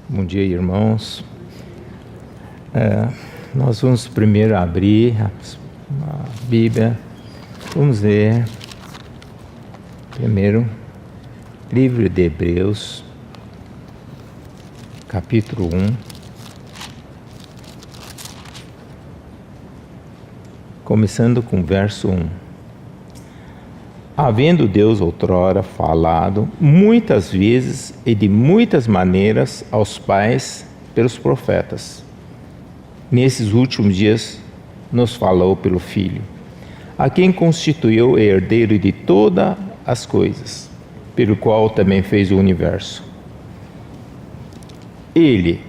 Bom dia, irmãos. Nós vamos primeiro abrir a Bíblia. Vamos ler primeiro livro de Hebreus, capítulo 1. Começando com o verso 1. Havendo Deus outrora falado muitas vezes e de muitas maneiras aos pais pelos profetas, nesses últimos dias nos falou pelo Filho, a quem constituiu herdeiro de todas as coisas, pelo qual também fez o universo. Ele,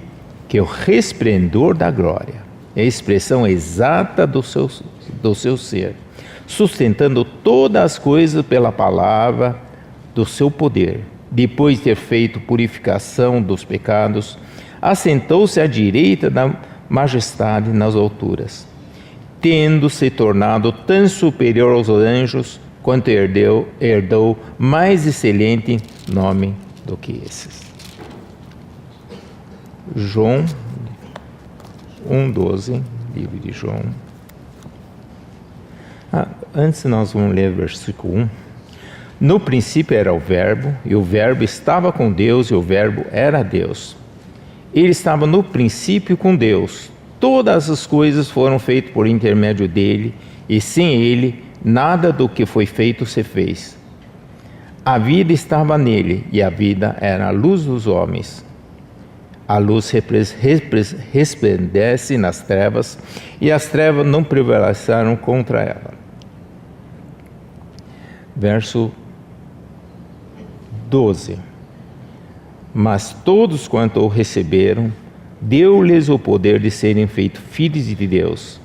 que é o resplendor da glória, é a expressão exata do seu ser, sustentando todas as coisas pela palavra do seu poder. Depois de ter feito purificação dos pecados, assentou-se à direita da majestade nas alturas, tendo se tornado tão superior aos anjos, quanto herdou mais excelente nome do que esses. João 1,12, livro de João. Antes nós vamos ler o versículo 1. No princípio era o Verbo, e o Verbo estava com Deus, e o Verbo era Deus. Ele estava no princípio com Deus. Todas as coisas foram feitas por intermédio dele, e sem ele, nada do que foi feito se fez. A vida estava nele, e a vida era a luz dos homens. A luz resplandece nas trevas, e as trevas não prevaleceram contra ela. Verso 12. Mas todos quanto o receberam, deu-lhes o poder de serem feitos filhos de Deus,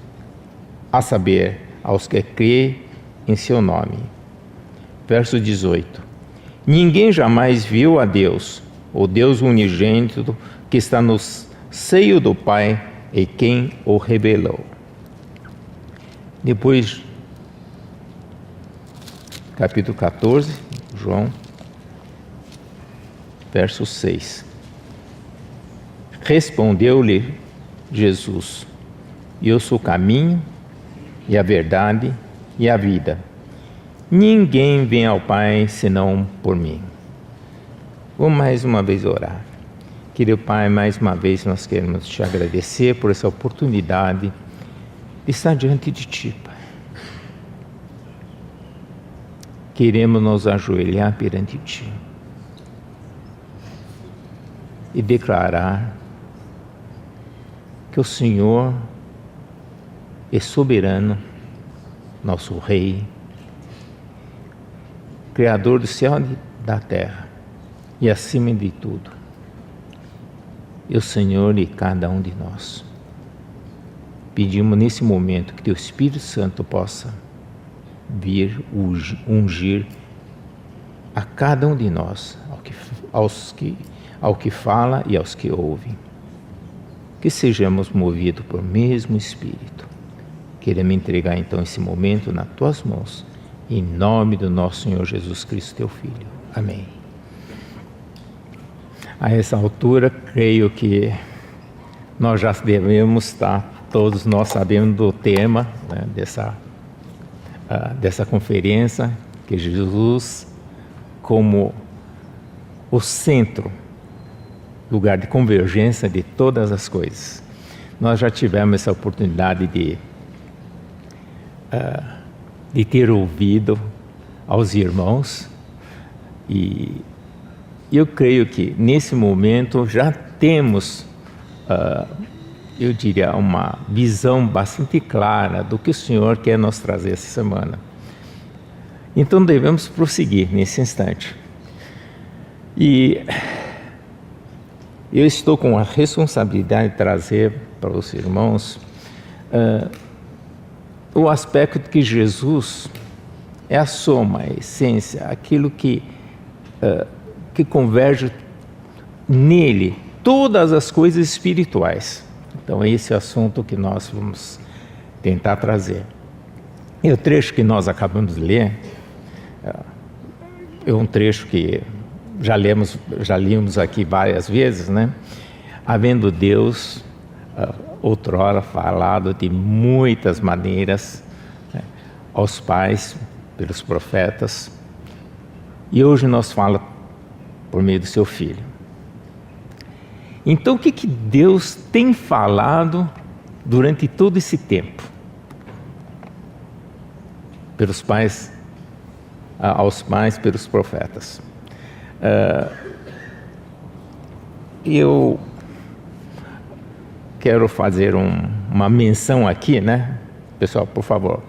a saber, aos que crêem em seu nome. Verso 18. Ninguém jamais viu a Deus, o Deus unigênito, que está no seio do Pai, e quem o revelou. Depois, capítulo 14, João, verso 6. Respondeu-lhe Jesus: eu sou o caminho, e a verdade, e a vida. Ninguém vem ao Pai senão por mim. Vamos mais uma vez orar. Querido Pai, mais uma vez nós queremos te agradecer por essa oportunidade de estar diante de Ti, Pai. Queremos nos ajoelhar perante Ti e declarar que o Senhor é soberano, nosso Rei, Criador do céu e da terra, e acima de tudo, é o Senhor e cada um de nós. Pedimos nesse momento que Teu Espírito Santo possa vir ungir a cada um de nós, ao que fala e aos que ouvem. Que sejamos movidos por mesmo Espírito. Queremos entregar então esse momento nas Tuas mãos, em nome do nosso Senhor Jesus Cristo, Teu Filho. Amém. A essa altura, creio que nós já devemos estar, todos nós sabemos do tema, né, dessa conferência, que Jesus como o centro, lugar de convergência de todas as coisas. Nós já tivemos essa oportunidade de ter ouvido aos irmãos, e eu creio que nesse momento já temos, eu diria, uma visão bastante clara do que o Senhor quer nos trazer essa semana. Então devemos prosseguir nesse instante. E eu estou com a responsabilidade de trazer para os irmãos o aspecto de que Jesus é a soma, a essência, aquilo que converge nele todas as coisas espirituais. Então é esse assunto que nós vamos tentar trazer. E o trecho que nós acabamos de ler é um trecho que já lemos aqui várias vezes, né? havendo Deus outrora falado de muitas maneiras, né, aos pais, pelos profetas, e hoje nos fala por meio do seu Filho. Então, o que Deus tem falado durante todo esse tempo? Pelos pais, aos pais, pelos profetas. Eu quero fazer uma menção aqui, né? Pessoal, por favor,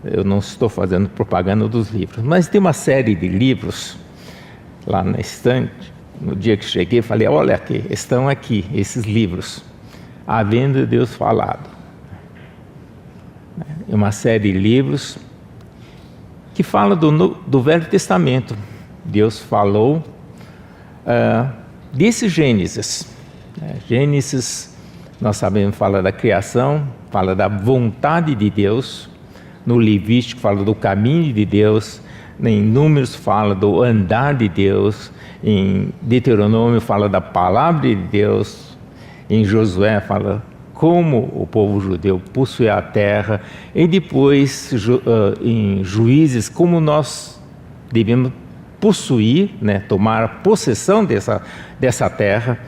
eu não estou fazendo propaganda dos livros, mas tem uma série de livros lá na estante. No dia que cheguei, falei, olha aqui, estão aqui esses livros, havendo Deus falado. É uma série de livros que fala do Velho Testamento. Deus falou desse Gênesis. Gênesis, nós sabemos, fala da criação, fala da vontade de Deus. No Levítico fala do caminho de Deus. Em Números fala do andar de Deus. Em Deuteronômio fala da palavra de Deus. Em Josué fala como o povo judeu possui a terra. E depois em Juízes, como nós devemos possuir, né, tomar possessão dessa terra.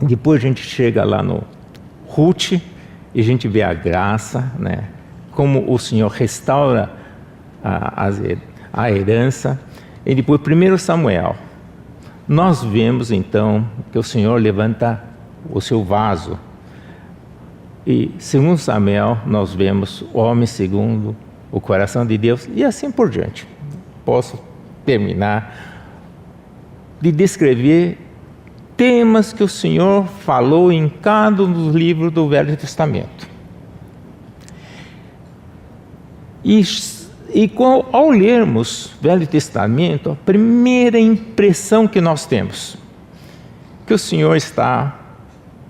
Depois a gente chega lá no Ruth e a gente vê a graça, né, como o Senhor restaura a herança. E depois 1 Samuel, nós vemos então que o Senhor levanta o seu vaso. E 2 Samuel nós vemos o homem segundo o coração de Deus, e assim por diante. Posso terminar de descrever temas que o Senhor falou em cada um dos livros do Velho Testamento. E ao lermos o Velho Testamento, a primeira impressão que nós temos, que o Senhor está,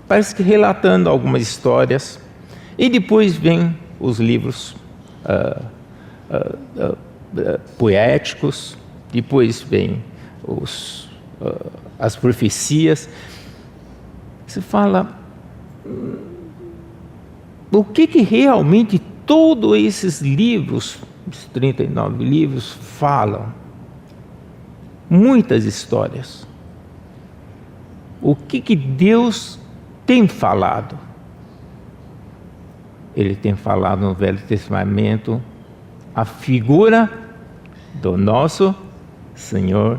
parece que relatando algumas histórias, e depois vem os livros poéticos, depois vem as profecias. Você fala, o que realmente todos esses livros, os 39 livros, falam? Muitas histórias. O que Deus tem falado? Ele tem falado no Velho Testamento a figura do nosso Senhor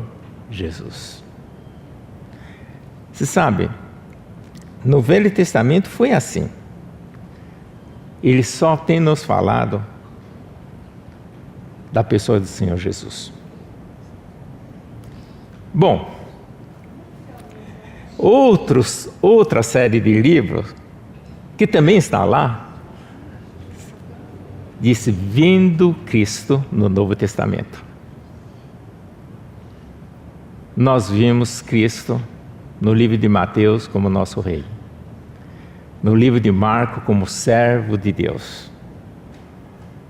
Jesus. Você sabe, no Velho Testamento foi assim. Ele só tem nos falado da pessoa do Senhor Jesus. Bom, outra série de livros que também está lá, disse vendo Cristo no Novo Testamento. Nós vimos Cristo no livro de Mateus como nosso rei, no livro de Marcos como servo de Deus,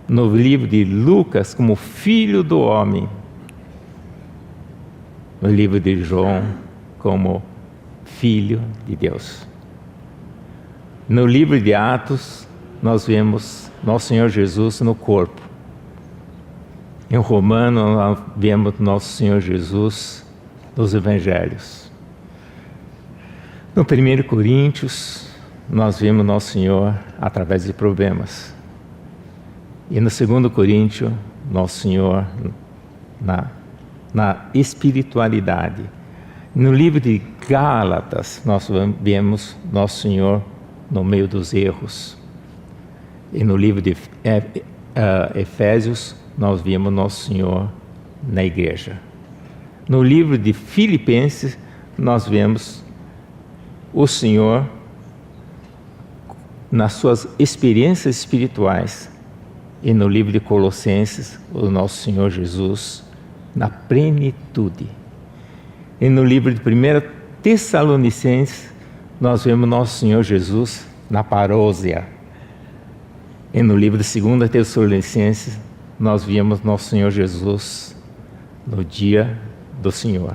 no livro de Lucas como filho do homem, no livro de João como filho de Deus. No livro de Atos nós vemos nosso Senhor Jesus no corpo. Em Romanos nós vemos nosso Senhor Jesus nos Evangelhos. No 1 Coríntios nós vemos nosso Senhor através de problemas. E no 2 Coríntios, nosso Senhor na espiritualidade. No livro de Gálatas, nós vemos nosso Senhor no meio dos erros. E no livro de Efésios, nós vimos nosso Senhor na igreja. No livro de Filipenses, nós vemos o Senhor nas suas experiências espirituais. E no livro de Colossenses, o nosso Senhor Jesus na plenitude. E no livro de 1 Tessalonicenses, nós vemos nosso Senhor Jesus na parousia. E no livro de 2 Tessalonicenses, nós vimos nosso Senhor Jesus no dia do Senhor.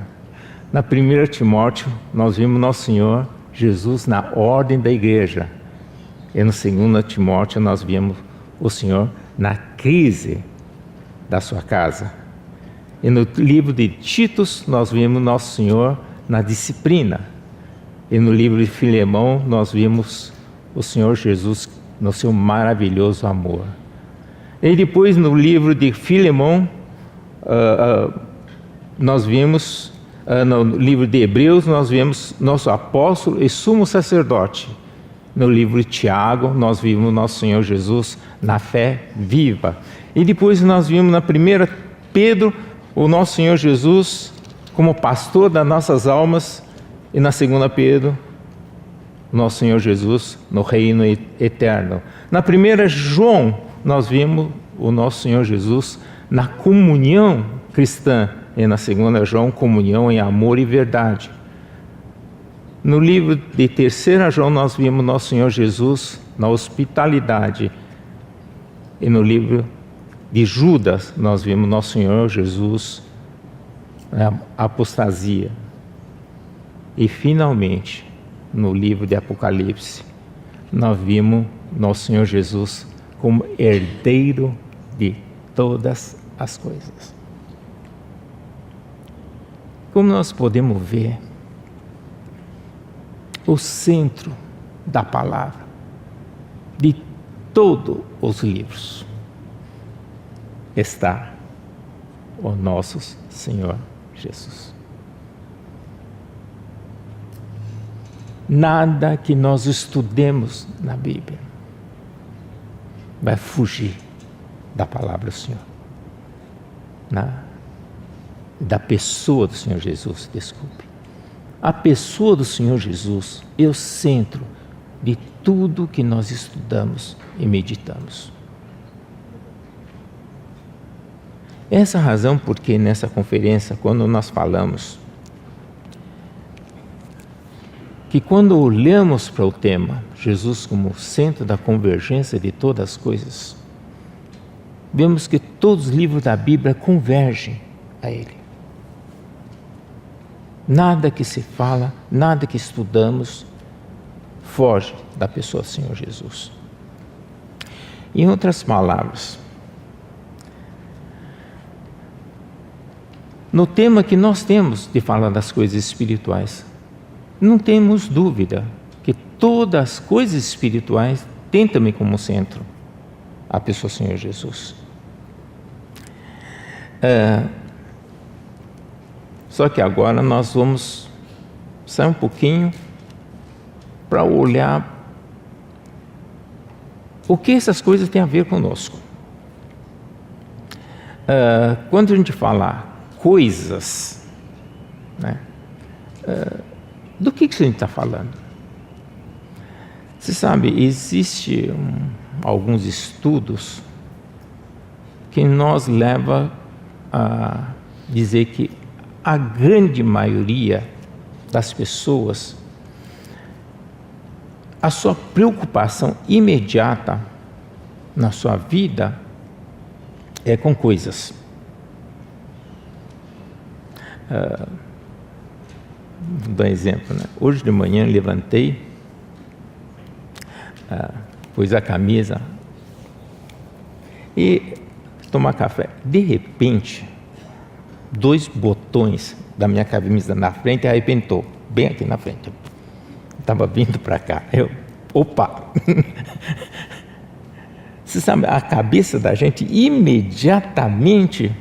Na 1 Timóteo, nós vimos nosso Senhor Jesus na ordem da igreja. E no 2 Timóteo nós vimos o Senhor na crise da sua casa. E no livro de Titus nós vimos nosso Senhor na disciplina. E no livro de Filemão nós vimos o Senhor Jesus no seu maravilhoso amor. E depois no livro de Filemão nós vimos, no livro de Hebreus nós vemos nosso apóstolo e sumo sacerdote. No livro de Tiago nós vimos nosso Senhor Jesus na fé viva. E depois nós vimos na 1 Pedro o nosso Senhor Jesus como pastor das nossas almas. E na 2 Pedro, nosso Senhor Jesus no reino eterno. Na 1 João, nós vimos o nosso Senhor Jesus na comunhão cristã. E na 2 João, comunhão em amor e verdade. No livro de 3 João, nós vimos nosso Senhor Jesus na hospitalidade. E no livro de Judas, nós vimos nosso Senhor Jesus na apostasia. E finalmente, no livro de Apocalipse, nós vimos nosso Senhor Jesus como herdeiro de todas as coisas. Como nós podemos ver, o centro da palavra, de todos os livros, está o nosso Senhor Jesus. Nada que nós estudemos na Bíblia vai fugir da palavra do Senhor, da pessoa do Senhor Jesus, desculpe. A pessoa do Senhor Jesus é o centro de tudo que nós estudamos e meditamos. Essa é a razão porque nessa conferência, quando nós falamos que quando olhamos para o tema Jesus como centro da convergência de todas as coisas, vemos que todos os livros da Bíblia convergem a Ele. Nada que se fala, nada que estudamos foge da pessoa do Senhor Jesus. Em outras palavras, no tema que nós temos de falar das coisas espirituais, não temos dúvida que todas as coisas espirituais têm também como centro a pessoa do Senhor Jesus. Só que agora nós vamos sair um pouquinho para olhar o que essas coisas têm a ver conosco. Quando a gente fala coisas, né, do que a gente está falando? Você sabe, existe alguns estudos que nos levam a dizer que a grande maioria das pessoas, a sua preocupação imediata na sua vida é com coisas. Vou dar um exemplo, né? Hoje de manhã levantei, pus a camisa e tomar café. De repente, 2 botões da minha camisa na frente arrebentou, bem aqui na frente. Estava vindo para cá. Opa! Você sabe, a cabeça da gente imediatamente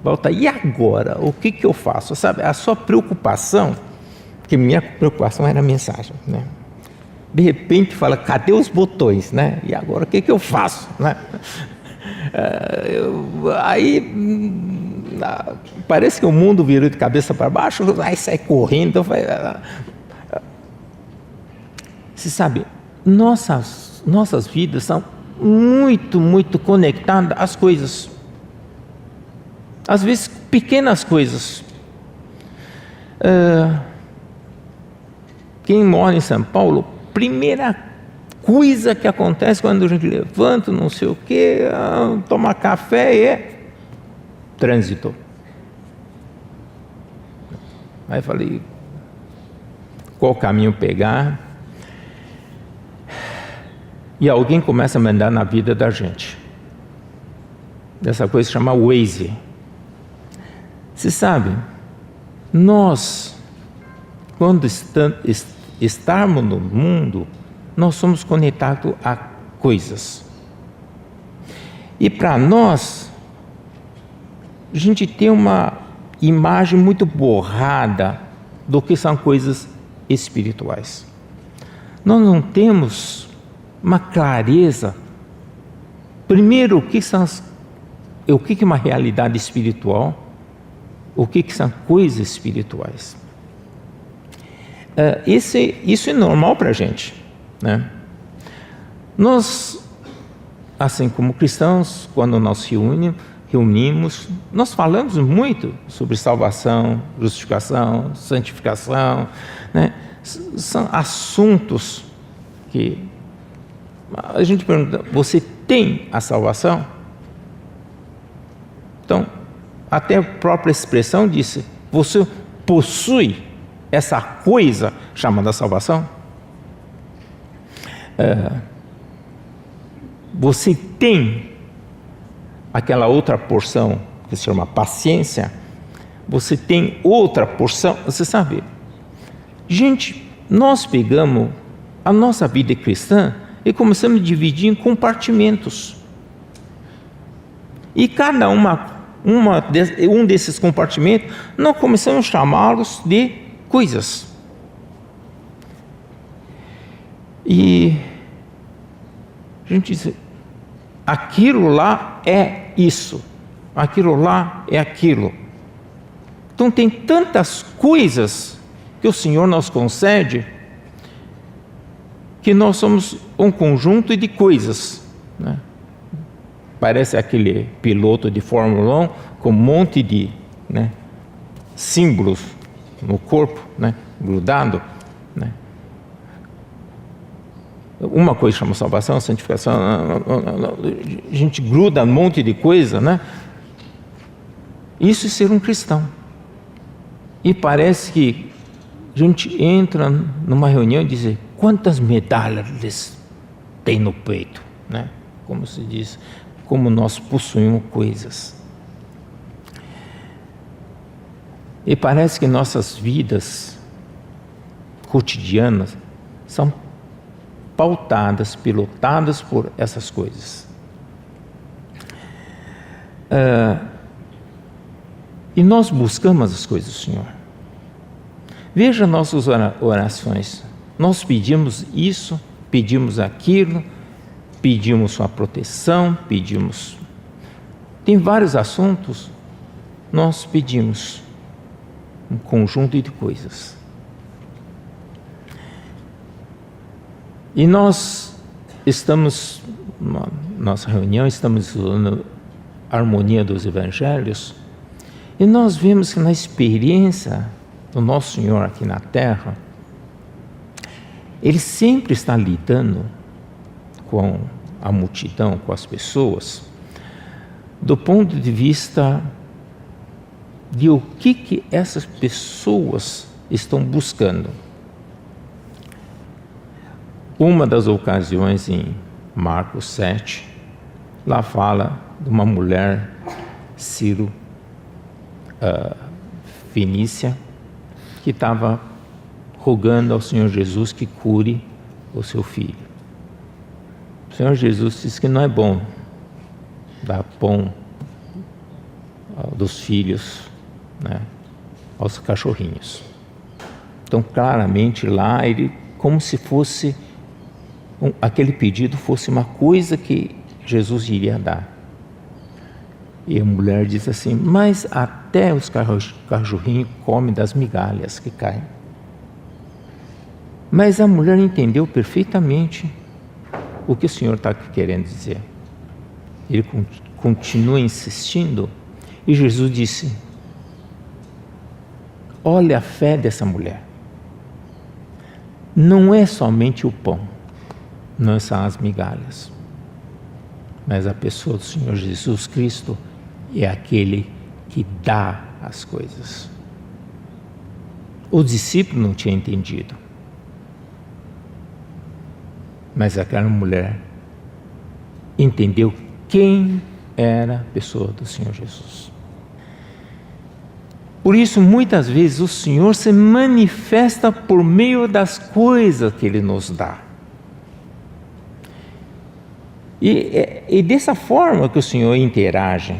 volta. E agora? O que eu faço? Sabe, a sua preocupação, porque minha preocupação era a mensagem, né? De repente fala, cadê os botões, né? E agora o que eu faço, né? Aí parece que o mundo virou de cabeça para baixo, aí sai correndo. Você sabe, nossas vidas são muito, muito conectadas às coisas. Às vezes, pequenas coisas. Quem mora em São Paulo, primeira coisa que acontece quando a gente levanta, não sei o quê, toma café é trânsito. Aí falei, qual caminho pegar, e alguém começa a mandar na vida da gente. Dessa coisa chama Waze. Você sabe, nós, quando estarmos no mundo, nós somos conectados a coisas. E para nós, a gente tem uma imagem muito borrada do que são coisas espirituais. Nós não temos uma clareza. Primeiro, o que é uma realidade espiritual? O que são coisas espirituais? Isso é normal para a gente, né? Nós, assim como cristãos, quando nós reunimos, nós falamos muito sobre salvação, justificação, santificação, né? São assuntos que a gente pergunta: você tem a salvação? Então, até a própria expressão disse: você possui essa coisa chamada salvação? Você tem aquela outra porção que se chama paciência? Você tem outra porção? Você sabe, gente, nós pegamos a nossa vida cristã e começamos a dividir em compartimentos. E cada um desses compartimentos, nós começamos a chamá-los de coisas. E a gente diz: aquilo lá é isso, aquilo lá é aquilo. Então tem tantas coisas que o Senhor nos concede, que nós somos um conjunto de coisas, né? Parece aquele piloto de Fórmula 1 com um monte de, né, símbolos no corpo, né, grudado, né? Uma coisa chama salvação, santificação, a gente gruda um monte de coisa, né? Isso é ser um cristão. E parece que a gente entra numa reunião e diz: quantas medalhas tem no peito, né? Como se diz, como nós possuímos coisas. E parece que nossas vidas cotidianas são pautadas, pilotadas por essas coisas. E nós buscamos as coisas do Senhor. Veja nossas orações. Nós pedimos isso, pedimos aquilo, pedimos sua proteção, pedimos... Tem vários assuntos, nós pedimos um conjunto de coisas. E nós estamos, na nossa reunião, estamos estudando a harmonia dos evangelhos, e nós vemos que na experiência do nosso Senhor aqui na Terra, Ele sempre está lidando com a multidão, com as pessoas, do ponto de vista de o que essas pessoas estão buscando. Uma das ocasiões em Marcos 7, lá fala de uma mulher Ciro Fenícia, que estava rogando ao Senhor Jesus que cure o seu filho. O Senhor Jesus disse que não é bom dar pão dos filhos, né, aos cachorrinhos. Então, claramente lá, ele, como se fosse aquele pedido fosse uma coisa que Jesus iria dar. E a mulher diz assim: mas até os cachorrinhos comem das migalhas que caem. Mas a mulher entendeu perfeitamente o que o Senhor está querendo dizer. Ele continua insistindo, e Jesus disse: olha a fé dessa mulher. Não é somente o pão, não são as migalhas, mas a pessoa do Senhor Jesus Cristo é aquele que dá as coisas. O discípulo não tinha entendido. Mas aquela mulher entendeu quem era a pessoa do Senhor Jesus. Por isso, muitas vezes, o Senhor se manifesta por meio das coisas que Ele nos dá. E dessa forma que o Senhor interage.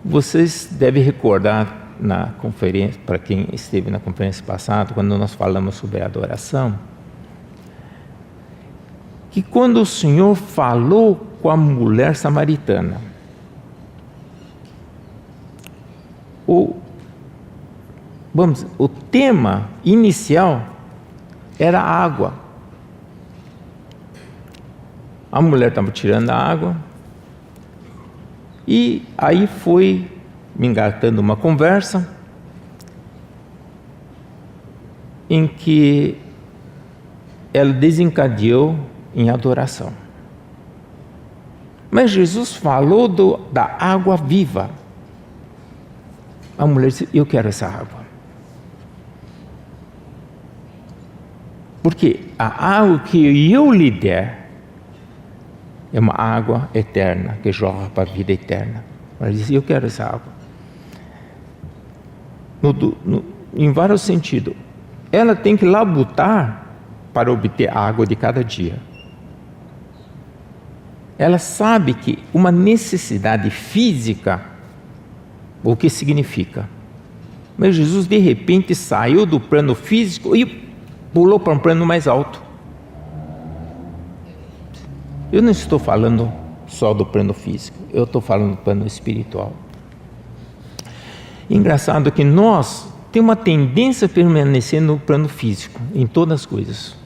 Vocês devem recordar na conferência, para quem esteve na conferência passada, quando nós falamos sobre a adoração, que quando o Senhor falou com a mulher samaritana, o tema inicial era água. A mulher estava tirando a água e aí foi me engatando uma conversa em que ela desencadeou em adoração. Mas Jesus falou da água viva. A mulher disse: eu quero essa água. Porque a água que eu lhe der é uma água eterna, que jorra para a vida eterna. Ela disse: eu quero essa água. Em vários sentidos. Ela tem que labutar para obter a água de cada dia. Ela sabe que uma necessidade física, o que significa? Mas Jesus de repente saiu do plano físico e pulou para um plano mais alto. Eu não estou falando só do plano físico, eu estou falando do plano espiritual. Engraçado que nós temos uma tendência a permanecer no plano físico, em todas as coisas.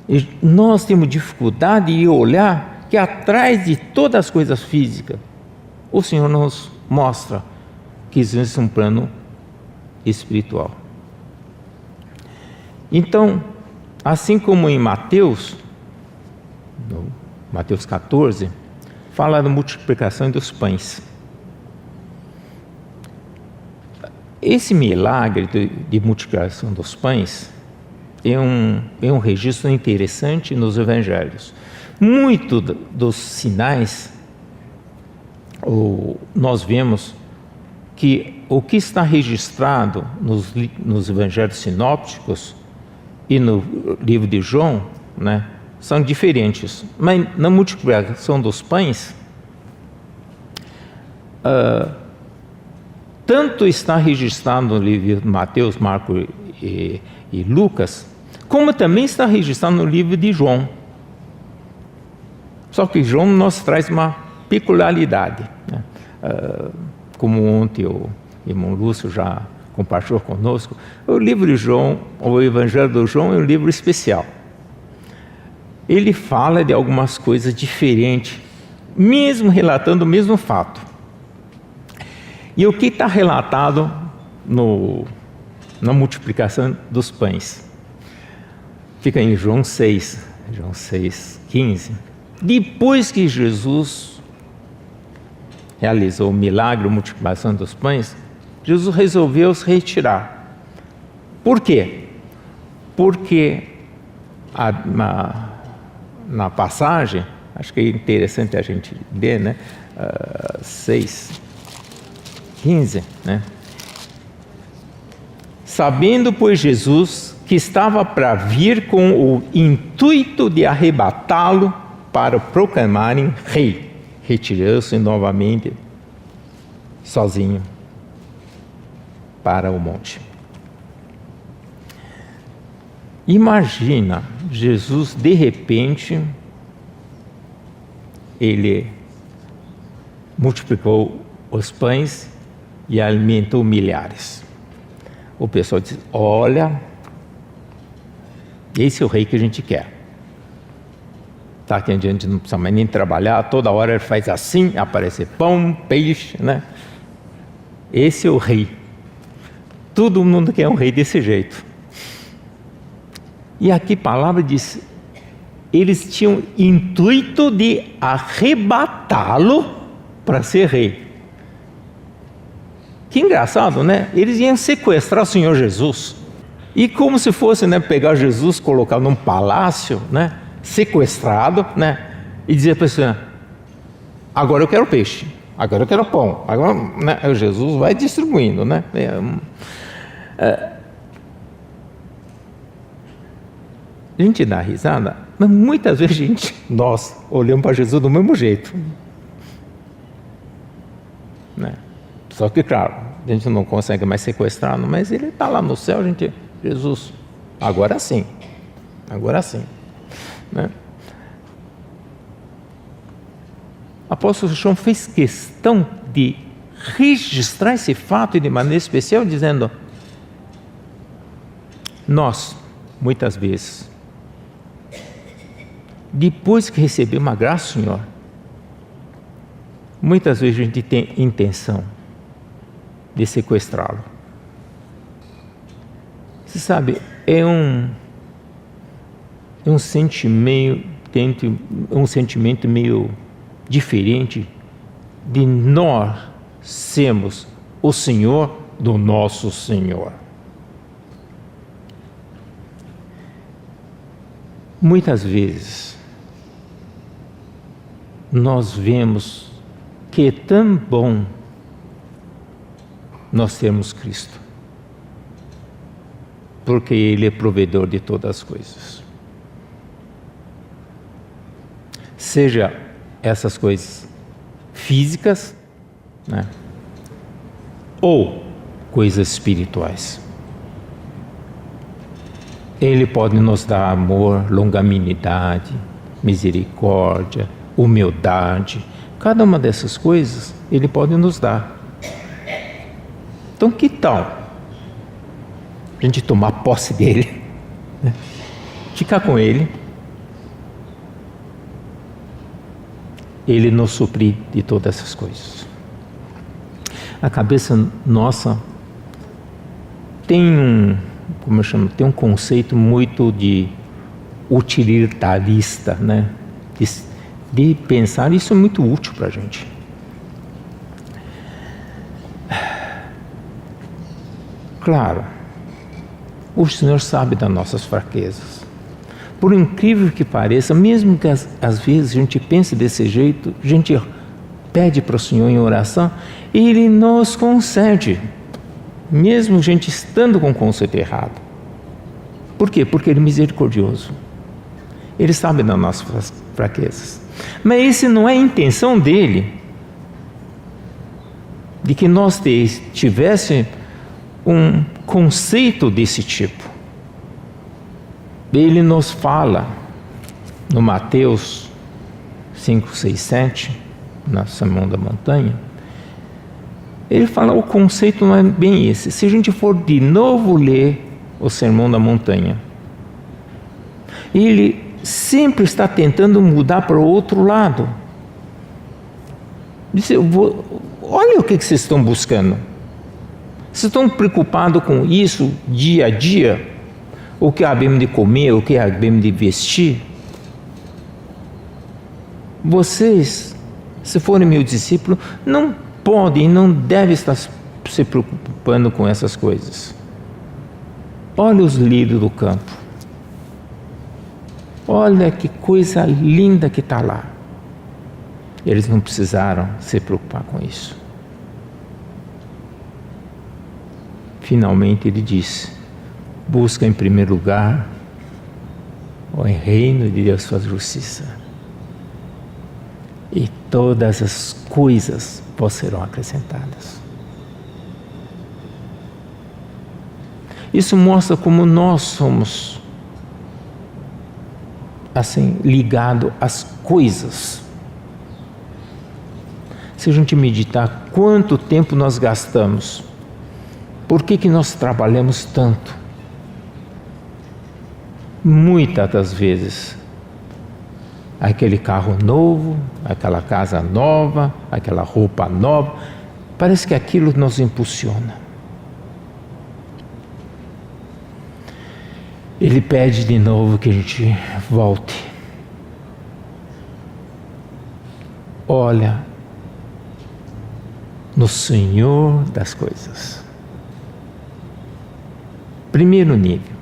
E nós temos dificuldade de olhar que atrás de todas as coisas físicas, o Senhor nos mostra que existe um plano espiritual. Então, assim como em Mateus 14, fala da multiplicação dos pães. Esse milagre de multiplicação dos pães é um registro interessante nos evangelhos. Muito dos sinais, nós vemos que o que está registrado nos evangelhos sinópticos e no livro de João, né, são diferentes. Mas na multiplicação dos pães, tanto está registrado no livro de Mateus, Marcos e Lucas, como também está registrado no livro de João. Só que João nos traz uma peculiaridade, né? Como ontem o irmão Lúcio já compartilhou conosco, o livro de João, o Evangelho de João, é um livro especial. Ele fala de algumas coisas diferentes, mesmo relatando o mesmo fato. E o que está relatado na multiplicação dos pães? Fica em João 6:15. Depois que Jesus realizou o milagre, a multiplicação dos pães, Jesus resolveu se retirar. Por quê? Porque na passagem, acho que é interessante a gente ler, né? 6:15, né? Sabendo, pois, Jesus que estava para vir com o intuito de arrebatá-lo para proclamarem rei, retirou-se novamente sozinho para o monte. Imagina, Jesus de repente, ele multiplicou os pães e alimentou milhares. O pessoal diz: olha, esse é o rei que a gente quer. Tá, que a gente não precisa mais nem trabalhar, toda hora ele faz assim, aparece pão, peixe, né? Esse é o rei. Todo mundo quer um rei desse jeito. E aqui a palavra diz: eles tinham intuito de arrebatá-lo para ser rei. Que engraçado, né? Eles iam sequestrar o Senhor Jesus. E como se fosse, né, pegar Jesus, colocar num palácio, né, sequestrado, né, e dizer para a pessoa: agora eu quero peixe, agora eu quero pão. Agora, né, Jesus vai distribuindo, né? A gente dá risada, mas muitas vezes nós olhamos para Jesus do mesmo jeito, né? Só que, claro, a gente não consegue mais sequestrá-lo, mas ele está lá no céu, Jesus, agora sim, né? O apóstolo João fez questão de registrar esse fato de maneira especial, dizendo: nós, muitas vezes, depois que recebemos a graça do Senhor, muitas vezes a gente tem intenção de sequestrá-lo. Você sabe, é um sentimento meio diferente de nós sermos o Senhor do nosso Senhor. Muitas vezes nós vemos que é tão bom nós termos Cristo, porque Ele é provedor de todas as coisas. Seja essas coisas físicas, né, ou coisas espirituais. Ele pode nos dar amor, longanimidade, misericórdia, humildade. Cada uma dessas coisas Ele pode nos dar. Então, que tal a gente tomar posse dele, né? Ficar com Ele, Ele nos suprir de todas essas coisas. A cabeça nossa tem tem um conceito muito de utilitarista, né? De pensar, isso é muito útil para a gente. Claro, o Senhor sabe das nossas fraquezas. Por incrível que pareça, mesmo que às vezes a gente pense desse jeito, a gente pede para o Senhor em oração, Ele nos concede, mesmo a gente estando com o conceito errado. Por quê? Porque Ele é misericordioso. Ele sabe das nossas fraquezas. Mas essa não é a intenção dEle, de que nós tivéssemos um conceito desse tipo. Ele nos fala no Mateus 5, 6, 7, na Sermão da Montanha. Ele fala, o conceito não é bem esse. Se a gente for de novo ler o Sermão da Montanha, ele sempre está tentando mudar para o outro lado. Diz, olha o que vocês estão buscando. Vocês estão preocupados com isso dia a dia? O que havemos de comer, o que havemos de vestir? Vocês, se forem meus discípulos, não podem, não devem estar se preocupando com essas coisas. Olha os lírios do campo. Olha que coisa linda que está lá. Eles não precisaram se preocupar com isso. Finalmente ele disse, busca em primeiro lugar o reino de Deus, sua justiça, e todas as coisas vos serão acrescentadas. Isso mostra como nós somos assim, ligado às coisas. Se a gente meditar quanto tempo nós gastamos, por que nós trabalhamos tanto? Muitas das vezes, aquele carro novo, aquela casa nova, aquela roupa nova, parece que aquilo nos impulsiona. Ele pede de novo que a gente volte. Olha no Senhor das coisas. primeiro nível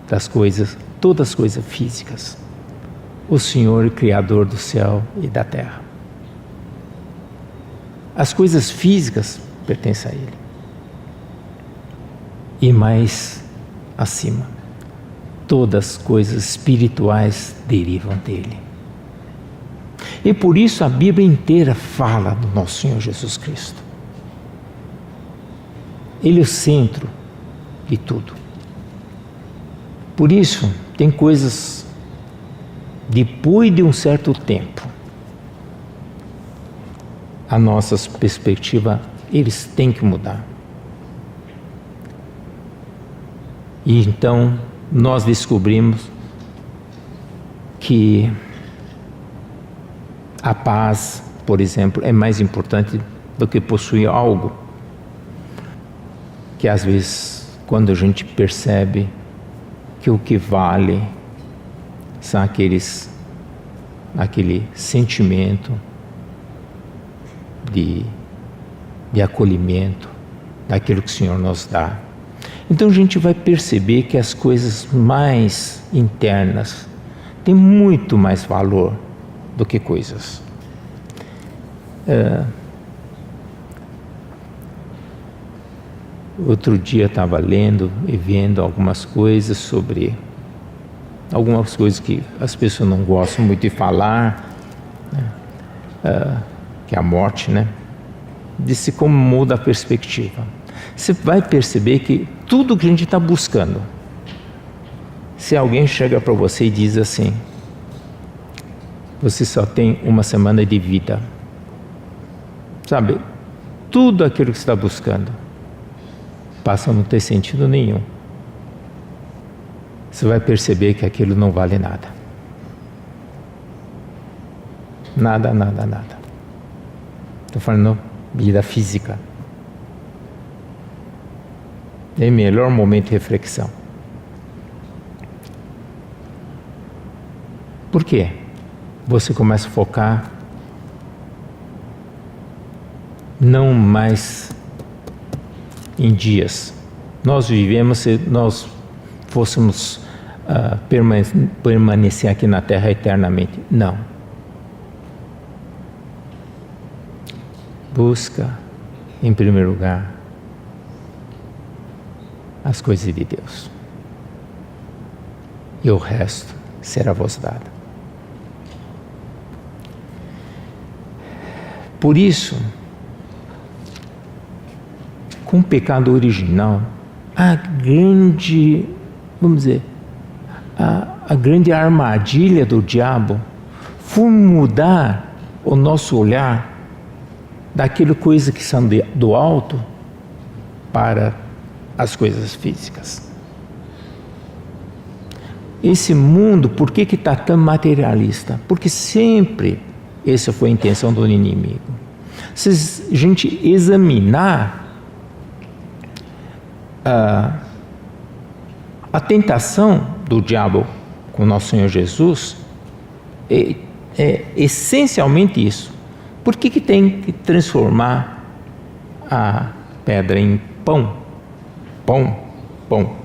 das coisas, todas as coisas físicas. O Senhor é Criador do céu e da terra. As coisas físicas pertencem a Ele. E mais acima, todas as coisas espirituais derivam dele. E por isso a Bíblia inteira fala do nosso Senhor Jesus Cristo. Ele é o centro de tudo. Por isso, tem coisas, depois de um certo tempo, a nossa perspectiva, eles têm que mudar. E então, nós descobrimos que a paz, por exemplo, é mais importante do que possuir algo. Que às vezes, quando a gente percebe que o que vale são aquele sentimento de acolhimento, daquilo que o Senhor nos dá. Então a gente vai perceber que as coisas mais internas têm muito mais valor do que coisas. Outro dia estava lendo e vendo algumas coisas sobre algumas coisas que as pessoas não gostam muito de falar, né? Que é a morte, né? Disse como muda a perspectiva. Você vai perceber que tudo que a gente está buscando, se alguém chega para você e diz assim: você só tem uma semana de vida, sabe? Tudo aquilo que você está buscando passa a não ter sentido nenhum. Você vai perceber que aquilo não vale nada. Nada, nada, nada. Estou falando vida física. É o melhor momento de reflexão. Por quê? Você começa a focar não mais em dias. Nós vivemos, se nós fôssemos permanecer aqui na Terra eternamente. Não. Busca, em primeiro lugar, as coisas de Deus. E o resto será vos dado. Por isso, com o pecado original, a grande, vamos dizer, a grande armadilha do diabo foi mudar o nosso olhar daquela coisa que são do alto para as coisas físicas. Esse mundo, por que está tão materialista? Porque sempre essa foi a intenção do inimigo. Se a gente examinar a tentação do diabo com o nosso Senhor Jesus, é essencialmente isso. Por que tem que transformar a pedra em pão? Pão,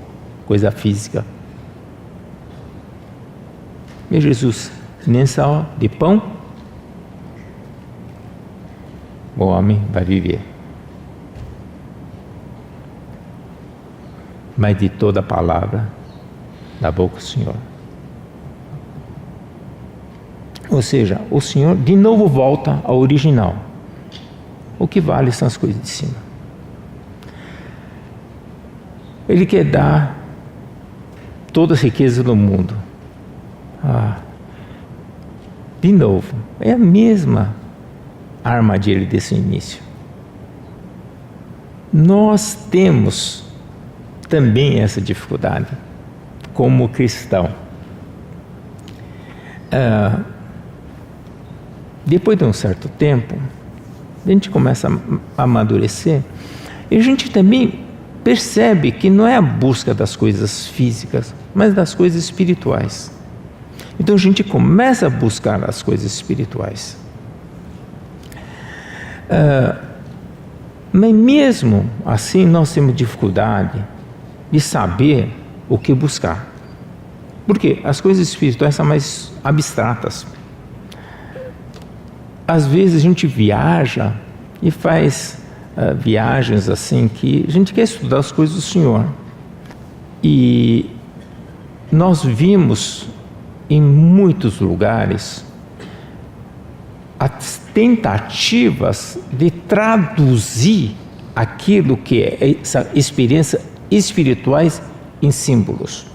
coisa física. E Jesus, nem só de pão o homem vai viver, mas de toda a palavra da boca do Senhor. Ou seja, o Senhor de novo volta ao original. O que vale são as coisas de cima. Ele quer dar toda a riqueza do mundo. De novo, é a mesma armadilha desse início. Nós temos também essa dificuldade como cristão. Depois de um certo tempo, a gente começa a amadurecer e a gente também percebe que não é a busca das coisas físicas, mas das coisas espirituais. Então a gente começa a buscar as coisas espirituais. Mas mesmo assim nós temos dificuldade de saber o que buscar. Porque as coisas espirituais são mais abstratas. Às vezes a gente viaja e faz viagens assim que a gente quer estudar as coisas do Senhor. E nós vimos em muitos lugares as tentativas de traduzir aquilo que é essa experiência espirituais em símbolos.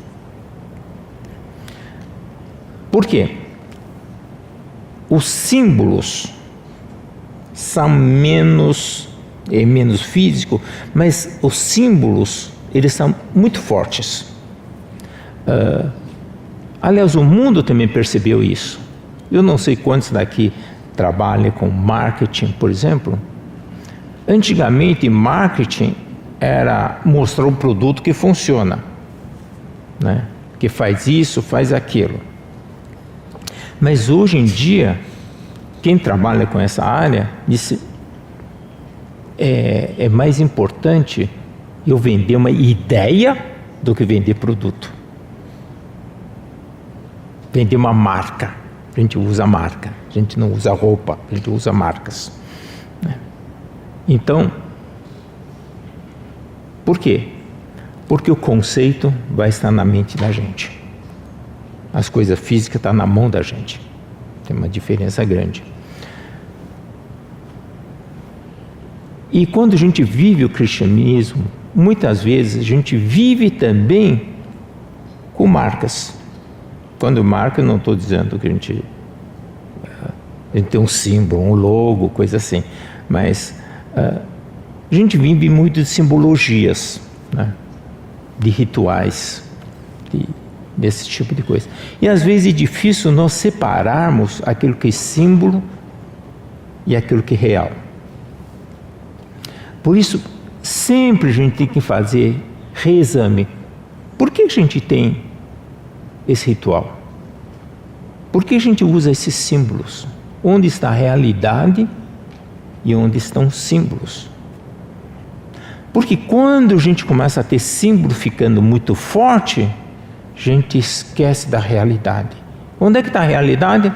Por quê? Os símbolos são menos físicos, mas os símbolos, eles são muito fortes. Aliás, o mundo também percebeu isso. Eu não sei quantos daqui trabalham com marketing, por exemplo. Antigamente, marketing era mostrar um produto que funciona, né? Que faz isso, faz aquilo. Mas hoje em dia, quem trabalha com essa área disse, é mais importante eu vender uma ideia do que vender produto. Vender uma marca. A gente usa marca, a gente não usa roupa, a gente usa marcas. Então, por quê? Porque o conceito vai estar na mente da gente. As coisas físicas estão na mão da gente. Tem uma diferença grande. E quando a gente vive o cristianismo, muitas vezes a gente vive também com marcas. Quando marca, eu não estou dizendo que a gente tem um símbolo, um logo, coisa assim. Mas a gente vive muito de simbologias, né? De rituais, desse tipo de coisa. E às vezes é difícil nós separarmos aquilo que é símbolo e aquilo que é real. Por isso, sempre a gente tem que fazer reexame. Por que a gente tem esse ritual? Por que a gente usa esses símbolos? Onde está a realidade e onde estão os símbolos? Porque quando a gente começa a ter símbolo ficando muito forte, a gente esquece da realidade. Onde é que está a realidade?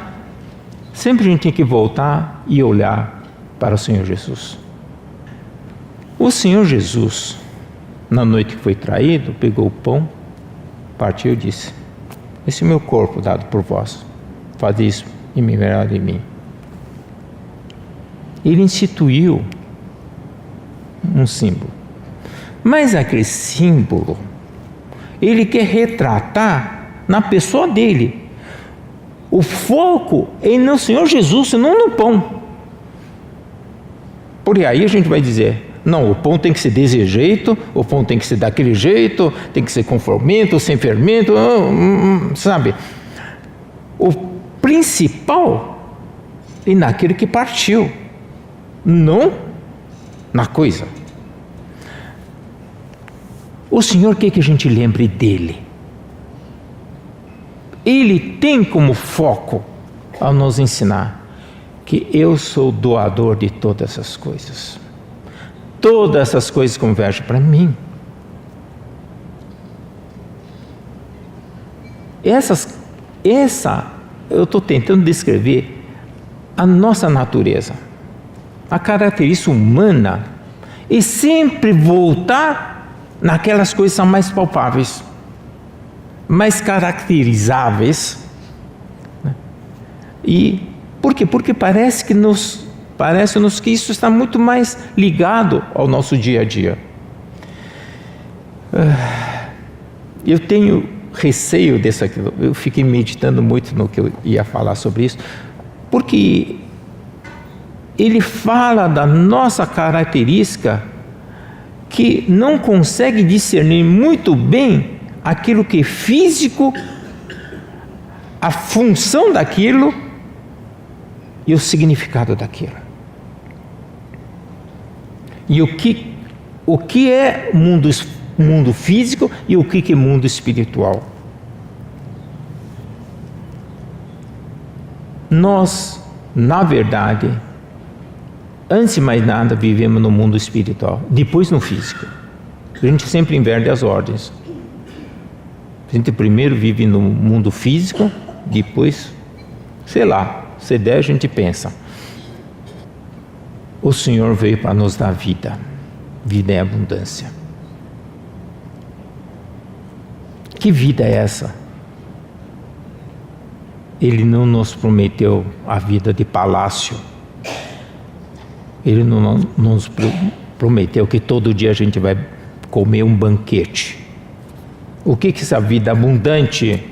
Sempre a gente tem que voltar e olhar para o Senhor Jesus. O Senhor Jesus, na noite que foi traído, pegou o pão, partiu e disse: esse é o meu corpo dado por vós, faz isso em memória de mim. Ele instituiu um símbolo. Mas aquele símbolo, ele quer retratar na pessoa dele. O foco é no Senhor Jesus, não no pão. Por aí a gente vai dizer, não, o pão tem que ser desse jeito, o pão tem que ser daquele jeito, tem que ser com fermento, sem fermento, sabe? O principal é naquele que partiu, não na coisa. O Senhor quer que a gente lembre dele. Ele tem como foco ao nos ensinar que eu sou doador de todas as coisas. Todas essas coisas convergem para mim. Eu estou tentando descrever a nossa natureza, a característica humana, e sempre voltar naquelas coisas que são mais palpáveis, mais caracterizáveis. E por quê? Porque parece-nos que isso está muito mais ligado ao nosso dia a dia. Eu tenho receio disso aqui. Eu fiquei meditando muito no que eu ia falar sobre isso, porque ele fala da nossa característica que não consegue discernir muito bem aquilo que é físico, a função daquilo e o significado daquilo. E o que é mundo físico e o que é mundo espiritual. Nós, na verdade, antes de mais nada, vivemos no mundo espiritual, depois no físico. A gente sempre inverte as ordens. A gente primeiro vive no mundo físico, depois, sei lá, se der a gente pensa. O Senhor veio para nos dar vida. Vida é abundância. Que vida é essa? Ele não nos prometeu a vida de palácio. Ele não nos prometeu que todo dia a gente vai comer um banquete. O que é essa vida abundante?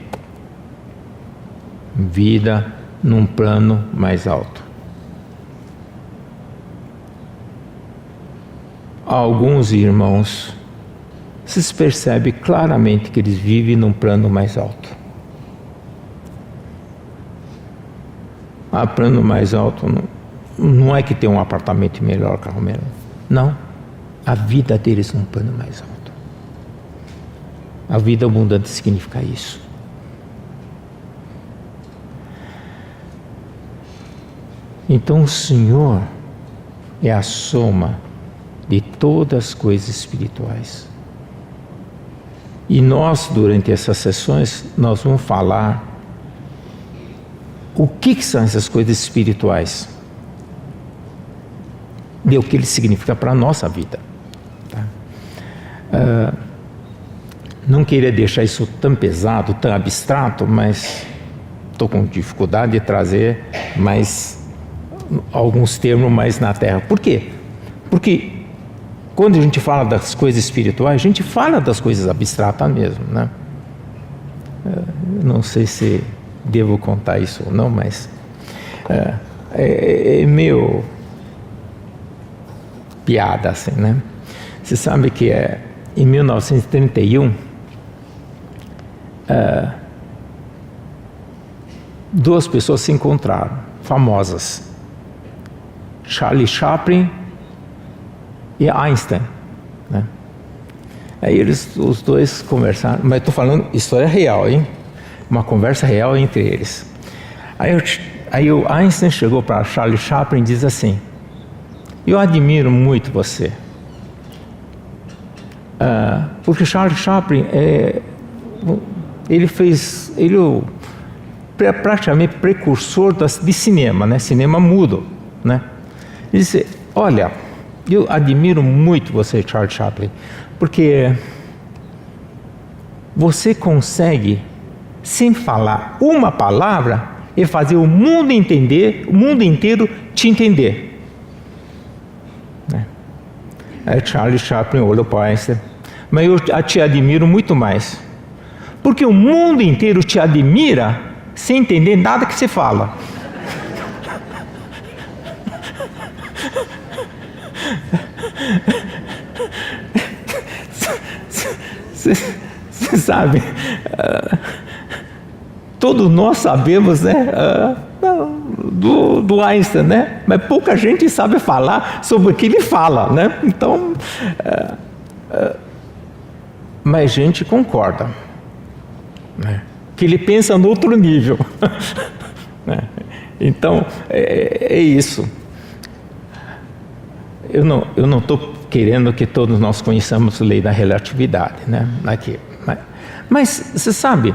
Vida num plano mais alto. Alguns irmãos, vocês percebem claramente que eles vivem num plano mais alto. Plano mais alto não é que tem um apartamento melhor, carro melhor. Não. A vida deles num plano mais alto. A vida abundante significa isso. Então o Senhor é a soma de todas as coisas espirituais. E nós, durante essas sessões, nós vamos falar o que são essas coisas espirituais e o que ele significa para a nossa vida. Tá? Não queria deixar isso tão pesado, tão abstrato, mas estou com dificuldade de trazer alguns termos mais na terra. Por quê? Porque quando a gente fala das coisas espirituais, a gente fala das coisas abstratas mesmo, né? Não sei se devo contar isso ou não, mas é meio piada assim, né? Você sabe que em 1931 duas pessoas se encontraram, famosas, Charlie Chaplin e Einstein, né? Aí os dois conversaram, mas estou falando história real, hein? Uma conversa real entre eles. Aí o Einstein chegou para Charlie Chaplin e diz assim: eu admiro muito você, porque Charlie Chaplin ele é praticamente precursor de cinema, né? Cinema mudo, né? Ele disse: olha, eu admiro muito você, Charlie Chaplin, porque você consegue, sem falar uma palavra, e fazer o mundo inteiro te entender. Aí Charlie Chaplin olhou para Einstein: mas eu te admiro muito mais, porque o mundo inteiro te admira sem entender nada que você fala. Você sabe, todos nós sabemos, né, do Einstein, né? Mas pouca gente sabe falar sobre o que ele fala, né? Então, mas a gente concorda, né, que ele pensa no outro nível. Né? Então, é isso. Eu não estou querendo que todos nós conheçamos a lei da relatividade, né? Aqui. Mas você sabe,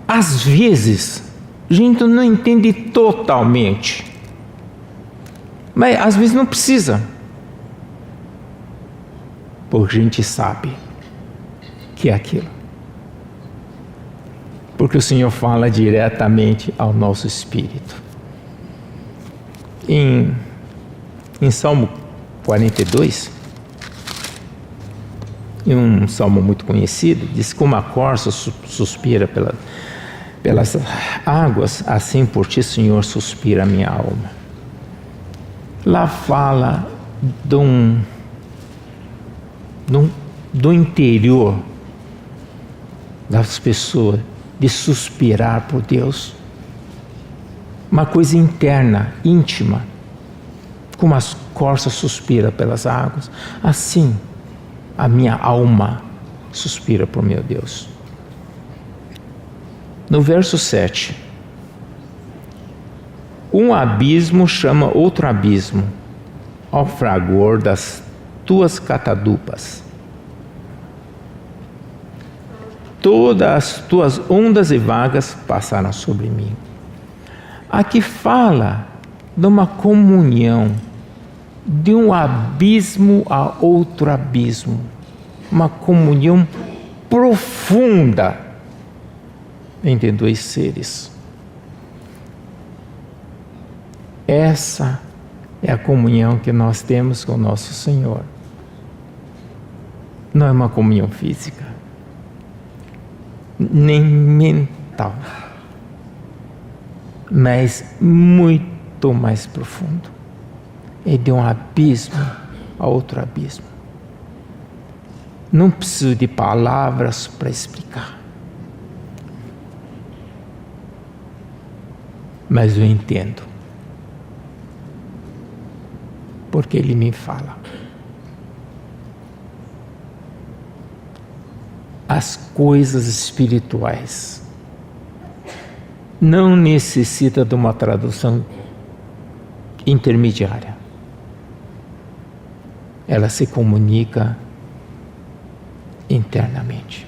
às vezes a gente não entende totalmente, mas às vezes não precisa, porque a gente sabe que é aquilo, porque o Senhor fala diretamente ao nosso espírito. Em Salmo 42, em um salmo muito conhecido, diz: como a corça suspira pelas águas, assim por ti, Senhor, suspira a minha alma. Lá fala do interior das pessoas, de suspirar por Deus, uma coisa interna, íntima. Como as corças suspiram pelas águas, assim a minha alma suspira por meu Deus. No verso 7, um abismo chama outro abismo ao fragor das tuas catadupas. todas as tuas ondas e vagas passaram sobre mim. Aqui fala de uma comunhão, de um abismo a outro abismo, uma comunhão profunda entre dois seres. Essa é a comunhão que nós temos com o nosso Senhor. Não é uma comunhão física, nem mental, mas muito mais profundo. É de um abismo a outro abismo. Não preciso de palavras para explicar. Mas eu entendo. Porque Ele me fala. As coisas espirituais não necessitam de uma tradução intermediária. Ela se comunica internamente.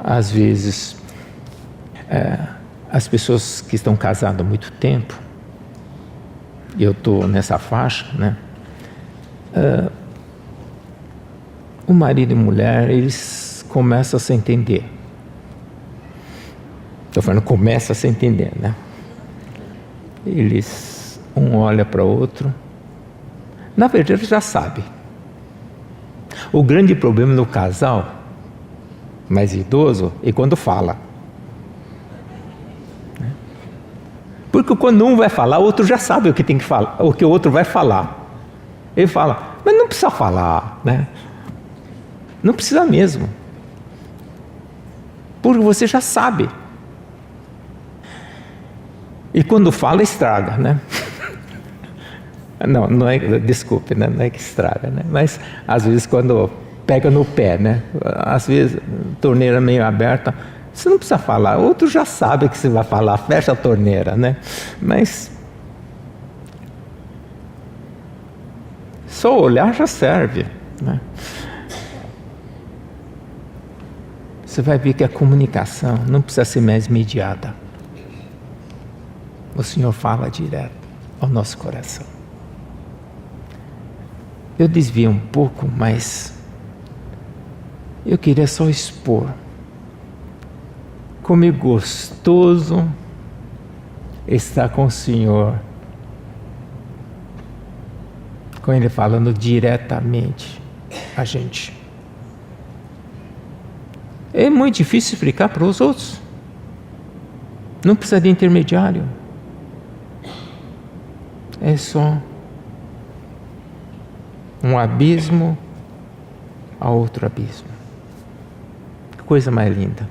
Às vezes, as pessoas que estão casadas há muito tempo, e eu estou nessa faixa, né? O marido e mulher, eles começam a se entender. Estou falando, começa a se entender, né? Eles, um olha para o outro, na verdade já sabe. O grande problema no casal mais idoso é quando fala. Porque quando um vai falar, o outro já sabe o que tem que falar, o que o outro vai falar. Ele fala, mas não precisa falar, né? Não precisa mesmo. Porque você já sabe. E quando fala, estraga, né? Não é, desculpe, né? Não é que estraga, né? Mas às vezes quando pega no pé, né? Às vezes, torneira meio aberta, você não precisa falar, o outro já sabe que você vai falar, fecha a torneira, né? Mas só olhar já serve, né? Você vai ver que a comunicação não precisa ser mais mediada. O Senhor fala direto ao nosso coração. Eu desviei um pouco, mas eu queria só expor como é gostoso estar com o Senhor, com Ele falando diretamente a gente. É muito difícil explicar para os outros. Não precisa de intermediário. É só um abismo a outro abismo. Que coisa mais linda.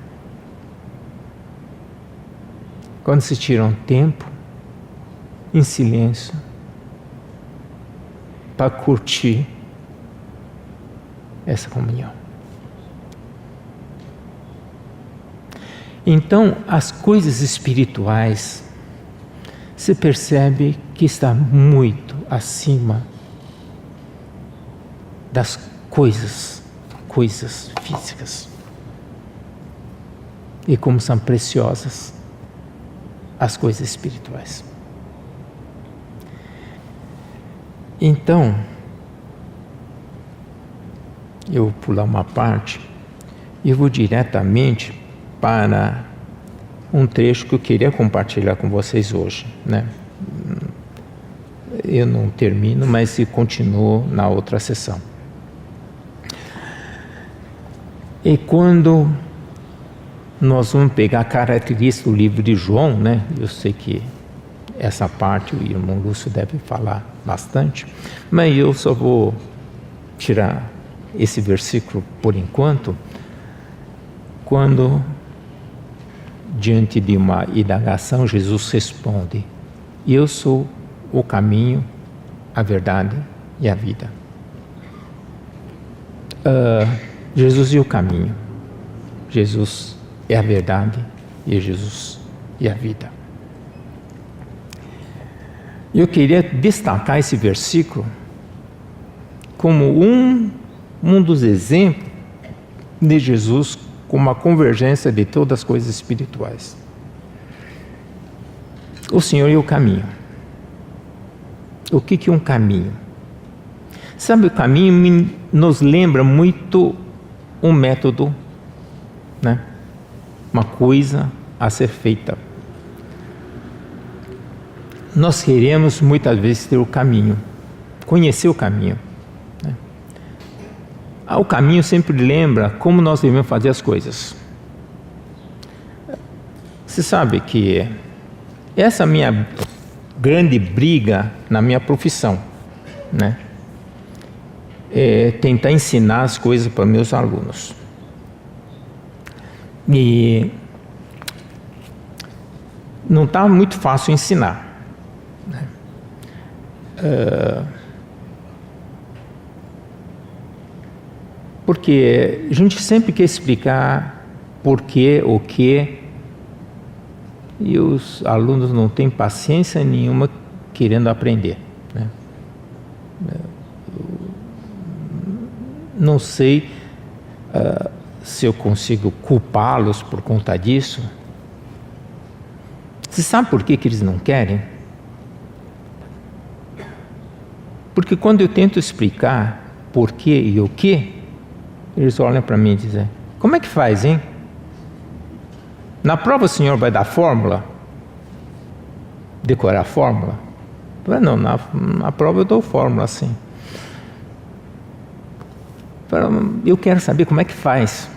Quando se tira um tempo em silêncio para curtir essa comunhão. Então, as coisas espirituais, se percebe que está muito acima das coisas físicas. E como são preciosas as coisas espirituais. Então, eu vou pular uma parte e eu vou diretamente para um trecho que eu queria compartilhar com vocês hoje, né? Eu não termino, mas eu continuo na outra sessão. E quando nós vamos pegar a característica do livro de João, né? Eu sei que essa parte o irmão Lúcio deve falar bastante, mas eu só vou tirar esse versículo por enquanto, quando diante de uma indagação, Jesus responde: eu sou o caminho, a verdade e a vida. Jesus é o caminho, Jesus é a verdade e Jesus é a vida. Eu queria destacar esse versículo como um dos exemplos de Jesus como a convergência de todas as coisas espirituais. O Senhor é o caminho. O que é um caminho? Sabe, o caminho nos lembra muito um método, né? Uma coisa a ser feita. Nós queremos muitas vezes ter o caminho, conhecer o caminho, né? O caminho sempre lembra como nós devemos fazer as coisas. Você sabe que essa é a minha grande briga na minha profissão, né? É tentar ensinar as coisas para meus alunos. E não está muito fácil ensinar, né? Porque a gente sempre quer explicar por quê, o quê, e os alunos não têm paciência nenhuma querendo aprender, né? Não sei se eu consigo culpá-los por conta disso. Você sabe por que eles não querem? Porque quando eu tento explicar por quê e o quê, eles olham para mim e dizem: como é que faz, hein? Na prova o senhor vai dar fórmula? Decorar a fórmula? Não, na prova eu dou fórmula, sim. Eu quero saber como é que faz.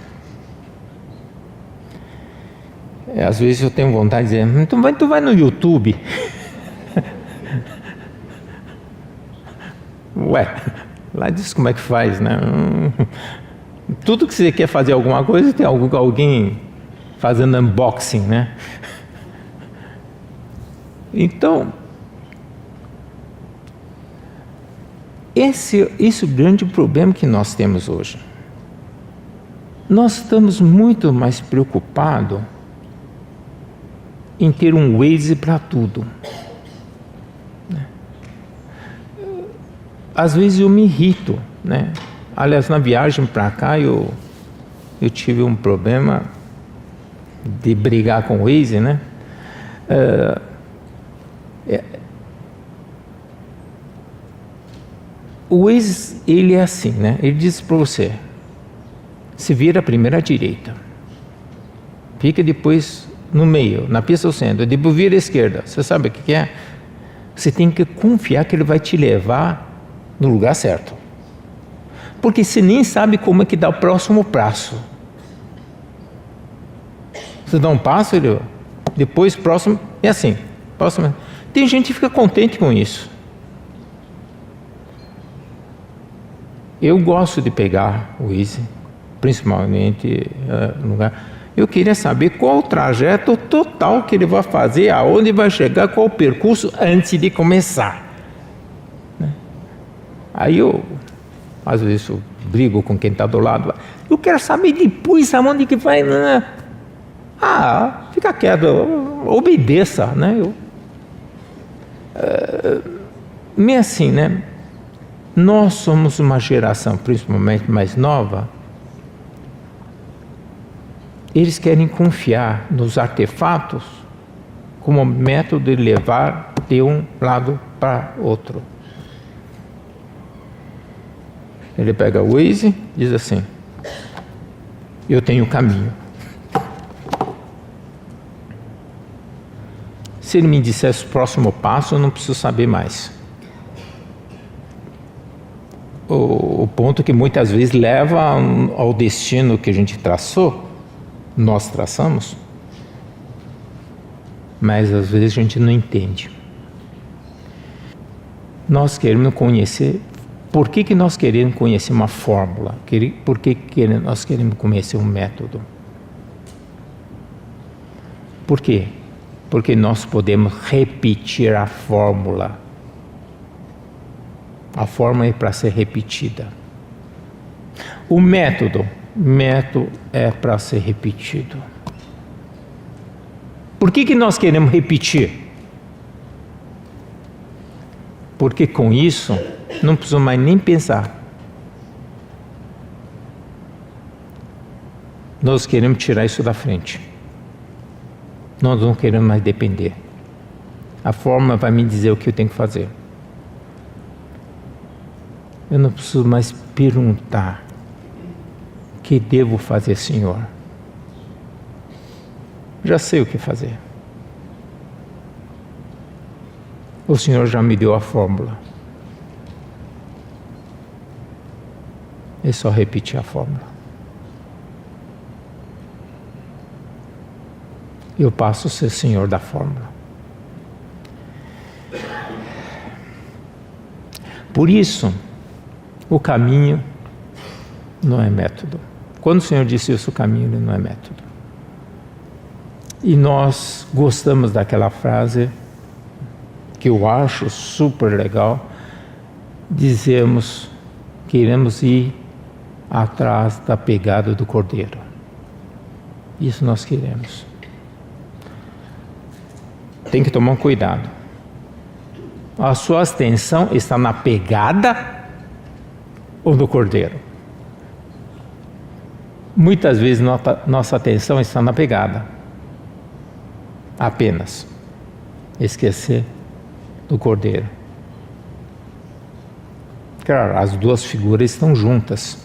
Às vezes eu tenho vontade de dizer: tu vai no YouTube. Ué, lá diz como é que faz, né? Tudo que você quer fazer alguma coisa, tem alguém fazendo unboxing, né? Então, esse é o grande problema que nós temos hoje. Nós estamos muito mais preocupados em ter um Waze para tudo. Às vezes eu me irrito, né? Aliás, na viagem para cá eu tive um problema de brigar com o Waze, né? O Waze, ele é assim, né? Ele diz para você: se vira primeiro à direita, fica depois no meio, na pista do centro, depois vira à esquerda. Você sabe o que é? Você tem que confiar que ele vai te levar no lugar certo, porque você nem sabe como é que dá o próximo passo. Você dá um passo, ele depois próximo é assim, próximo. Tem gente que fica contente com isso. Eu gosto de pegar o Waze, principalmente no lugar. Eu queria saber qual o trajeto total que ele vai fazer, aonde vai chegar, qual o percurso antes de começar, né? Aí às vezes eu brigo com quem está do lado. Eu quero saber depois aonde que vai, né? Fica quieto, obedeça, né? Meio assim, né? Nós somos uma geração, principalmente mais nova. Eles querem confiar nos artefatos como método de levar de um lado para outro. Ele pega o Waze, diz assim: eu tenho o caminho. Se ele me dissesse o próximo passo, eu não preciso saber mais. O ponto que muitas vezes leva ao destino que a gente traçou, nós traçamos, mas às vezes a gente não entende. Nós queremos conhecer. Por que nós queremos conhecer uma fórmula? Por que nós queremos conhecer um método? Por quê? Porque nós podemos repetir a fórmula. A fórmula é para ser repetida. O método é para ser repetido. Por que nós queremos repetir? Porque com isso não precisamos mais nem pensar. Nós queremos tirar isso da frente. Nós não queremos mais depender. A fórmula vai me dizer o que eu tenho que fazer. Eu não preciso mais perguntar: o que devo fazer, Senhor? Já sei o que fazer. O Senhor já me deu a fórmula. É só repetir a fórmula. Eu passo a ser Senhor da fórmula. Por isso, o caminho não é método. Quando o Senhor disse isso, o caminho ele não é método. E nós gostamos daquela frase, que eu acho super legal, dizemos: queremos ir atrás da pegada do Cordeiro. Isso nós queremos. Tem que tomar um cuidado. A sua atenção está na pegada ou no Cordeiro? Muitas vezes nossa atenção está na pegada. Apenas. Esquecer do Cordeiro. Claro, as duas figuras estão juntas.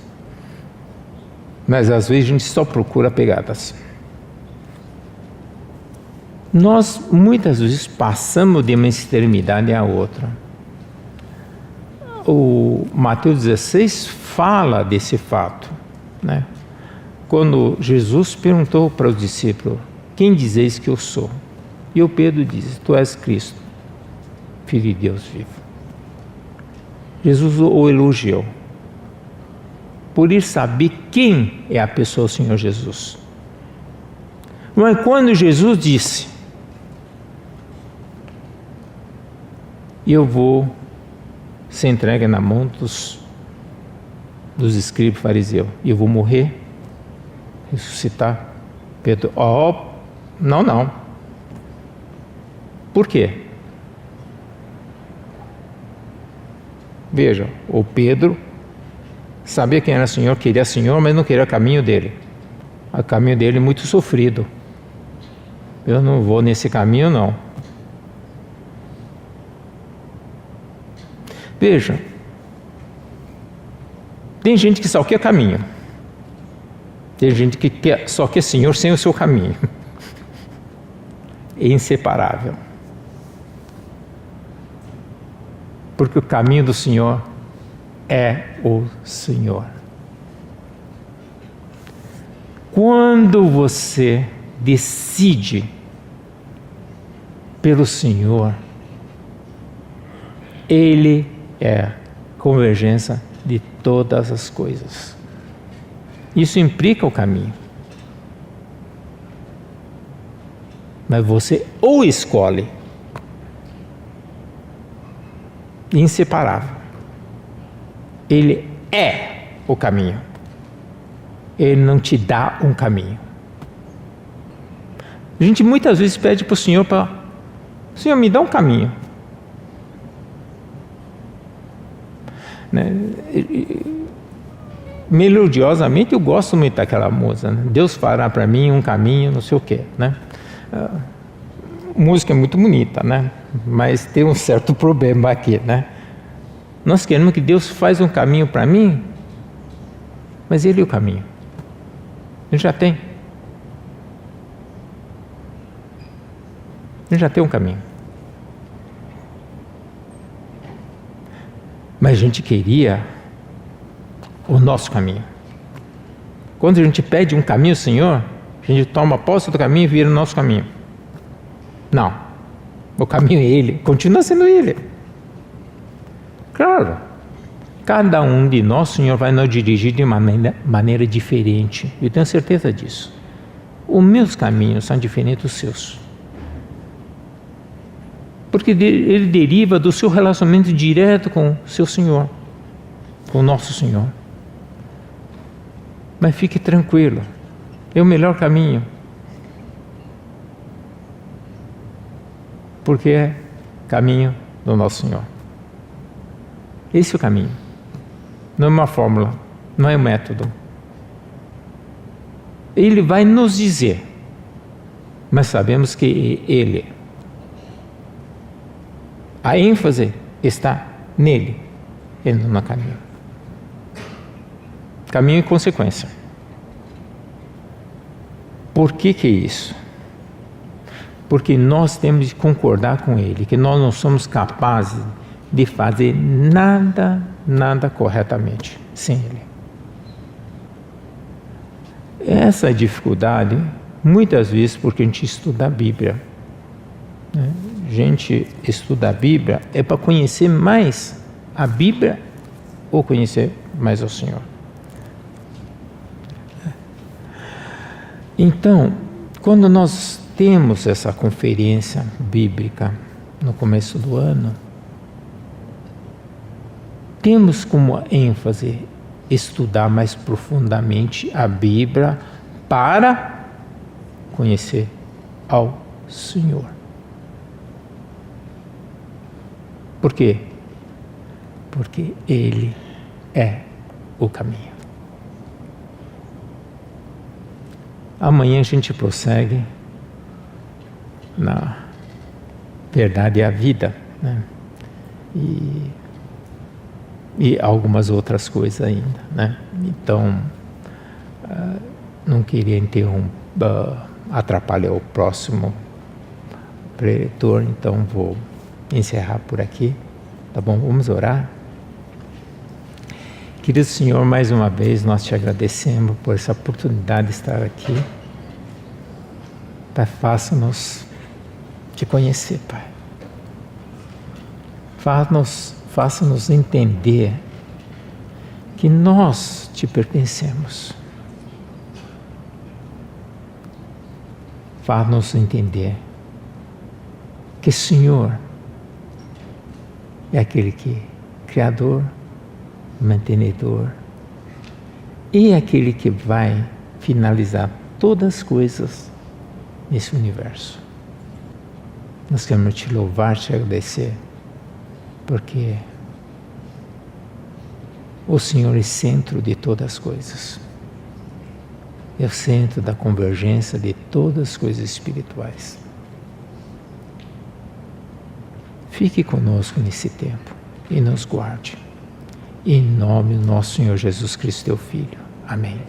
Mas às vezes a gente só procura pegadas. Nós muitas vezes passamos de uma extremidade à outra. O Mateus 16 fala desse fato, né? Quando Jesus perguntou para os discípulos: quem dizeis que eu sou? E o Pedro diz: tu és Cristo, Filho de Deus vivo. Jesus o elogiou por ir saber quem é a pessoa do Senhor Jesus. Mas quando Jesus disse: eu vou ser entregue na mão dos escribas e fariseus, e eu vou morrer, ressuscitar, Pedro: não. Por quê? Veja, o Pedro sabia quem era o Senhor, queria o Senhor, mas não queria o caminho dele. O caminho dele é muito sofrido. Eu não vou nesse caminho, não. Veja, tem gente que só quer caminho. Tem gente que só quer Senhor sem o seu caminho. É inseparável. Porque o caminho do Senhor é o Senhor. Quando você decide pelo Senhor, Ele é a convergência de todas as coisas. Isso implica o caminho. Mas você ou escolhe, inseparável. Ele é o caminho. Ele não te dá um caminho. A gente muitas vezes pede para o Senhor Senhor, me dá um caminho. Né? Melodiosamente eu gosto muito daquela música, né? Deus fará para mim um caminho, não sei o quê, né? Música é muito bonita, né? Mas tem um certo problema aqui, né? Nós queremos que Deus faz um caminho para mim, mas Ele é o caminho. Ele já tem. Ele já tem um caminho. Mas a gente queria o nosso caminho. Quando a gente pede um caminho ao Senhor, a gente toma posse do caminho e vira o nosso caminho. Não. O caminho é Ele, continua sendo Ele. Claro. Cada um de nós, o Senhor vai nos dirigir de uma maneira diferente. Eu tenho certeza disso. Os meus caminhos são diferentes dos seus. Porque ele deriva do seu relacionamento direto com o seu Senhor, com o nosso Senhor. Mas fique tranquilo, é o melhor caminho. Porque é caminho do nosso Senhor. Esse é o caminho. Não é uma fórmula, não é um método. Ele vai nos dizer, mas sabemos que Ele. A ênfase está nele, e não no caminho. Caminho e consequência. Por que é isso? Porque nós temos de concordar com Ele, que nós não somos capazes de fazer nada corretamente sem Ele. Essa dificuldade, muitas vezes, porque a gente estuda a Bíblia. Né? A gente estuda a Bíblia é para conhecer mais a Bíblia ou conhecer mais o Senhor. Então, quando nós temos essa conferência bíblica no começo do ano, temos como ênfase estudar mais profundamente a Bíblia para conhecer ao Senhor. Por quê? Porque Ele é o caminho. Amanhã a gente prossegue na verdade e a vida, né? E algumas outras coisas ainda, né? Então, não queria atrapalhar o próximo preletor, então vou encerrar por aqui, tá bom? Vamos orar. Querido Senhor, mais uma vez nós te agradecemos por essa oportunidade de estar aqui. Pai, faça-nos te conhecer, Pai. Faça-nos entender que nós te pertencemos. Faça-nos entender que o Senhor é aquele que é Criador, mantenedor e é aquele que vai finalizar todas as coisas nesse universo. Nós queremos te louvar, te agradecer, porque o Senhor é centro de todas as coisas. É o centro da convergência de todas as coisas espirituais. Fique conosco nesse tempo e nos guarde. Em nome do nosso Senhor Jesus Cristo, teu Filho. Amém.